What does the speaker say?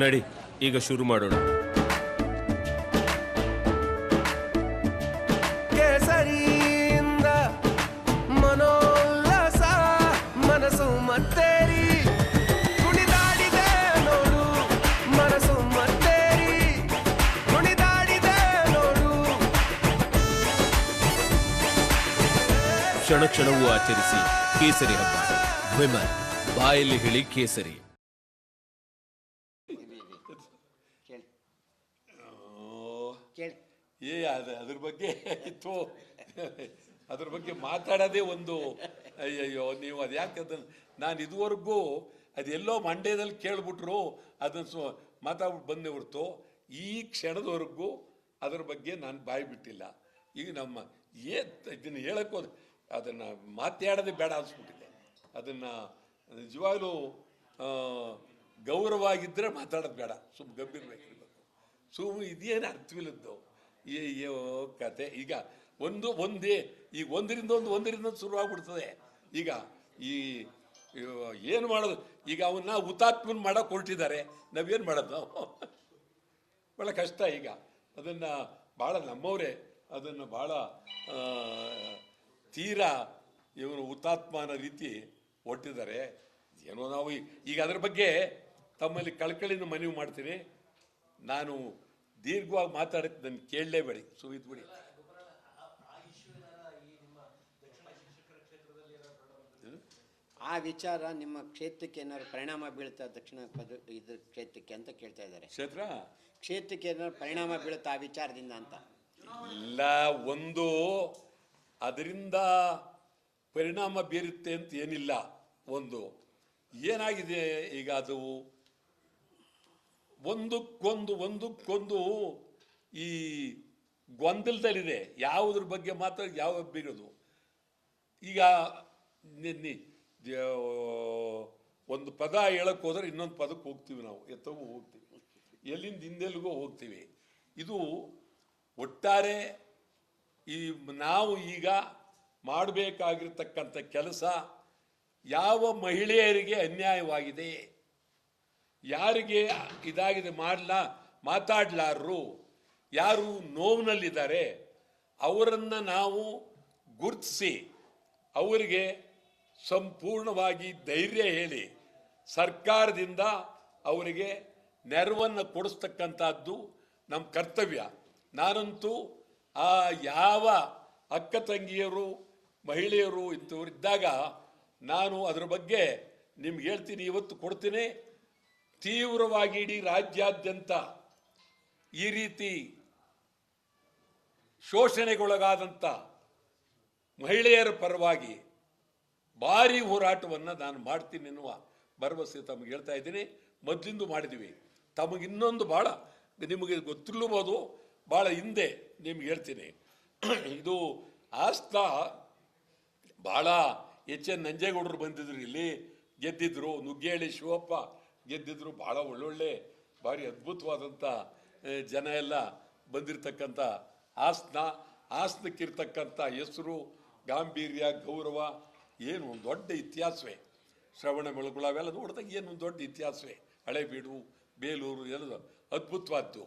ನಡಿ, ಈಗ ಶುರು ಮಾಡೋಣ. ಕೇಸರಿಯಿಂದ ಮನೋಲ್ಲಾಸ ಮನಸ್ಸು ಮತ್ತೇರಿ ಕುಣಿದಾಡಿದೆ ನೋಡು, ಮನಸ್ಸು ಮತ್ತೇರಿ ಕುಣಿದಾಡಿದೆ ನೋಡು. ಕ್ಷಣ ಕ್ಷಣವೂ ಆಚರಿಸಿ ಕೇಸರಿ ಹಬ್ಬ. ವಿಮಲ್, ಬಾಯಲ್ಲಿ ಹೇಳಿ ಕೇಸರಿ. ಅದ್ರ ಬಗ್ಗೆ ಇತ್ತು, ಅದ್ರ ಬಗ್ಗೆ ಮಾತಾಡೋದೇ ಒಂದು. ಅಯ್ಯಯ್ಯೋ, ನೀವು ಅದು ಯಾಕೆ ಅದನ್ನು ನಾನು ಇದುವರೆಗೂ ಅದೆಲ್ಲೋ ಮಂಡ್ಯದಲ್ಲಿ ಕೇಳ್ಬಿಟ್ರು ಅದನ್ನು ಮಾತಾಡ್ಬಿಟ್ಟು ಬಂದೇ ಹೊರತು ಈ ಕ್ಷಣದವರೆಗೂ ಅದ್ರ ಬಗ್ಗೆ ನಾನು ಬಾಯಿ ಬಿಟ್ಟಿಲ್ಲ. ಈಗ ನಮ್ಮ ಇದನ್ನು ಹೇಳೋಕ್ಕೋದು ಅದನ್ನು ಮಾತಾಡೋದೇ ಬೇಡ ಅನಿಸ್ಬಿಟ್ಟಿದೆ. ಅದನ್ನು ನಿಜವಾಗ್ಲೂ ಗೌರವವಾಗಿದ್ದರೆ ಮಾತಾಡೋದು ಬೇಡ, ಗಂಭೀರವಾಗಿರ್ಬೇಕು. ಇದೇನು ಅರ್ಥವಿಲ್ಲದ್ದು ಅಯ್ಯೋ ಕತೆ. ಈಗ ಈಗ ಒಂದರಿಂದ ಶುರುವಾಗ್ಬಿಡ್ತದೆ. ಈಗ ಈ ಏನು ಮಾಡೋದು? ಈಗ ಅವನ್ನ ಹುತಾತ್ಮನ ಮಾಡೋಕೆ ಹೊರಟಿದ್ದಾರೆ, ನಾವೇನು ಮಾಡೋದು? ನಾವು ಭಾಳ ಕಷ್ಟ. ಈಗ ಅದನ್ನು ಭಾಳ ನಮ್ಮವರೇ ಅದನ್ನು ಭಾಳ ತೀರಾ ಇವನು ಹುತಾತ್ಮ ಅನ್ನೋ ರೀತಿ ಹೊರಟಿದ್ದಾರೆ. ಏನೋ ನಾವು ಈಗ ಅದ್ರ ಬಗ್ಗೆ ತಮ್ಮಲ್ಲಿ ಕಳಕಳಿನ ಮನವಿ ಮಾಡ್ತೀನಿ. ನಾನು ದೀರ್ಘವಾಗಿ ಮಾತಾಡಕ್ಕೆ ನನ್ನ ಕೇಳಲೇಬೇಡಿ, ಸುವಿದ್ಬಿಡಿ. ಆ ವಿಚಾರ ನಿಮ್ಮ ಕ್ಷೇತ್ರಕ್ಕೆ ಏನಾದ್ರು ಪರಿಣಾಮ ಬೀಳುತ್ತಾ? ದಕ್ಷಿಣ ಇದ್ರ ಕ್ಷೇತ್ರಕ್ಕೆ ಅಂತ ಕೇಳ್ತಾ ಇದ್ದಾರೆ. ಕ್ಷೇತ್ರಕ್ಕೆ ಏನಾದ್ರು ಪರಿಣಾಮ ಬೀಳುತ್ತಾ ಆ ವಿಚಾರದಿಂದ ಅಂತ? ಇಲ್ಲ, ಒಂದು ಅದರಿಂದ ಪರಿಣಾಮ ಬೀರುತ್ತೆ ಅಂತ ಏನಿಲ್ಲ. ಏನಾಗಿದೆ ಈಗ ಅದು ಒಂದಕ್ಕೊಂದು ಈ ಗೊಂದಲದಲ್ಲಿದೆ. ಯಾವುದ್ರ ಬಗ್ಗೆ ಮಾತ್ರ ಯಾವ ಬೀರೋದು? ಈಗ ಒಂದು ಪದ ಹೇಳಕ್ಕೆ ಹೋದ್ರೆ ಇನ್ನೊಂದು ಪದಕ್ಕೆ ಹೋಗ್ತೀವಿ, ನಾವು ಎತ್ತಗೂ ಹೋಗ್ತೀವಿ, ಎಲ್ಲಿಂದ ಹಿಂದೆಲ್ಲಿಗೋ ಹೋಗ್ತೀವಿ. ಇದು ಒಟ್ಟಾರೆ ನಾವು ಈಗ ಮಾಡಬೇಕಾಗಿರ್ತಕ್ಕಂಥ ಕೆಲಸ, ಯಾವ ಮಹಿಳೆಯರಿಗೆ ಅನ್ಯಾಯವಾಗಿದೆ, ಯಾರಿಗೆ ಇದಾಗಿದೆ ಮಾತಾಡಲಾರರು, ಯಾರು ನೋವಿನಲ್ಲಿದ್ದಾರೆ ಅವರನ್ನು ನಾವು ಗುರುತಿಸಿ ಅವರಿಗೆ ಸಂಪೂರ್ಣವಾಗಿ ಧೈರ್ಯ ಹೇಳಿ ಸರ್ಕಾರದಿಂದ ಅವರಿಗೆ ನೆರವನ್ನು ಕೊಡಿಸ್ತಕ್ಕಂಥದ್ದು ನಮ್ಮ ಕರ್ತವ್ಯ. ನಾನಂತೂ ಯಾವ ಅಕ್ಕ ತಂಗಿಯರು ಮಹಿಳೆಯರು ಇಂಥವರಿದ್ದಾಗ ನಾನು ಅದರ ಬಗ್ಗೆ ನಿಮ್ಗೆ ಹೇಳ್ತೀನಿ, ಇವತ್ತು ಕೊಡ್ತೀನಿ. ತೀವ್ರವಾಗಿ ಇಡೀ ರಾಜ್ಯಾದ್ಯಂತ ಈ ರೀತಿ ಶೋಷಣೆಗೊಳಗಾದಂಥ ಮಹಿಳೆಯರ ಪರವಾಗಿ ಭಾರಿ ಹೋರಾಟವನ್ನು ನಾನು ಮಾಡ್ತೀನಿ ಎನ್ನುವ ಭರವಸೆ ತಮಗೆ ಹೇಳ್ತಾ ಇದ್ದೀನಿ. ಮೊದಲಿಂದ ಮಾಡಿದ್ದೀವಿ. ತಮಗಿನ್ನೊಂದು ಭಾಳ ನಿಮಗೆ ಗೊತ್ತಿರ್ಲೂಬೋದು, ಭಾಳ ಹಿಂದೆ ನಿಮ್ಗೆ ಹೇಳ್ತೀನಿ. ಇದು ಆಸ್ತಾ ಭಾಳ ಎನ್ ನಂಜೇಗೌಡರು ಬಂದಿದ್ರು, ಇಲ್ಲಿ ಗೆದ್ದಿದ್ರು. ನುಗ್ಗೇಳಿ ಶಿವಪ್ಪ ಗೆದ್ದಿದ್ರು. ಭಾಳ ಒಳ್ಳೊಳ್ಳೆ ಭಾರಿ ಅದ್ಭುತವಾದಂಥ ಜನ ಎಲ್ಲ ಬಂದಿರತಕ್ಕಂಥ ಹಾಸನಕ್ಕಿರ್ತಕ್ಕಂಥ ಹೆಸರು, ಗಾಂಭೀರ್ಯ, ಗೌರವ ಏನು ಒಂದು ದೊಡ್ಡ ಇತಿಹಾಸವೇ. ಶ್ರವಣ ಬೆಳಗುಳ ಅವೆಲ್ಲ ನೋಡಿದಾಗ ಏನು ಒಂದು ದೊಡ್ಡ ಇತಿಹಾಸವೇ. ಹಳೇಬೀಡು, ಬೇಲೂರು ಎಲ್ಲ ಅದ್ಭುತವಾದ್ದು.